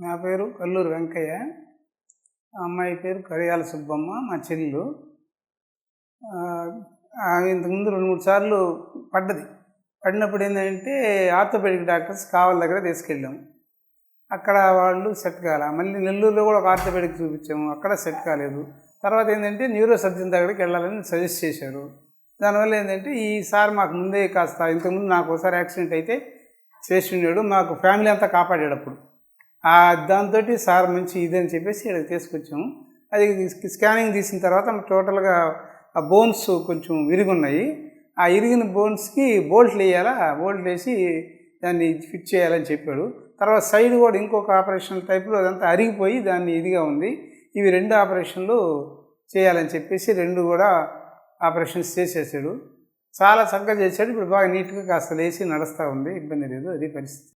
నా పేరు కల్లూరు వెంకయ్య. ఆ అమ్మాయి పేరు కడియాల సుబ్బమ్మ, మా చెల్లెలు. ఇంతకుముందు 2, 3 సార్లు పడినప్పుడు ఏంటంటే ఆర్థోపెడిక్ డాక్టర్స్ కావలి దగ్గర తీసుకెళ్ళాము. అక్కడ వాళ్ళు సెట్ కాలే. మళ్ళీ నెల్లూరులో కూడా ఒక ఆర్థోపెడిక్ చూపించాము, అక్కడ సెట్ కాలేదు. తర్వాత ఏంటంటే న్యూరో సర్జన్ దగ్గరికి వెళ్ళాలని సజెస్ట్ చేశారు. దానివల్ల ఏంటంటే ఈసారి మాకు ముందే కాస్త, ఇంతకుముందు నాకు ఒకసారి యాక్సిడెంట్ అయితే చేసి ఉన్నాడు, మాకు ఫ్యామిలీ అంతా కాపాడాడు అప్పుడు. దాంతో సార్ మంచి ఇదని చెప్పేసి ఇక్కడికి తీసుకొచ్చాము. అది స్కానింగ్ తీసిన తర్వాత టోటల్గా ఆ బోన్స్ కొంచెం విరిగున్నాయి. ఆ ఇరిగిన బోన్స్కి బోల్ట్లు వేయాలా, బోల్ట్లు వేసి దాన్ని ఫిట్ చేయాలని చెప్పాడు. తర్వాత సైడ్ కూడా ఇంకొక ఆపరేషన్ టైప్లో అదంతా అరిగిపోయి దాన్ని ఇదిగా ఉంది. ఇవి 2 ఆపరేషన్లు చేయాలని చెప్పేసి 2 కూడా ఆపరేషన్స్ చేసేసాడు. చాలా చక్కగా చేశాడు. ఇప్పుడు బాగా నీట్గా కాస్త లేచి నడుస్తూ ఉంది, ఇబ్బంది లేదు. అది పరిస్థితి.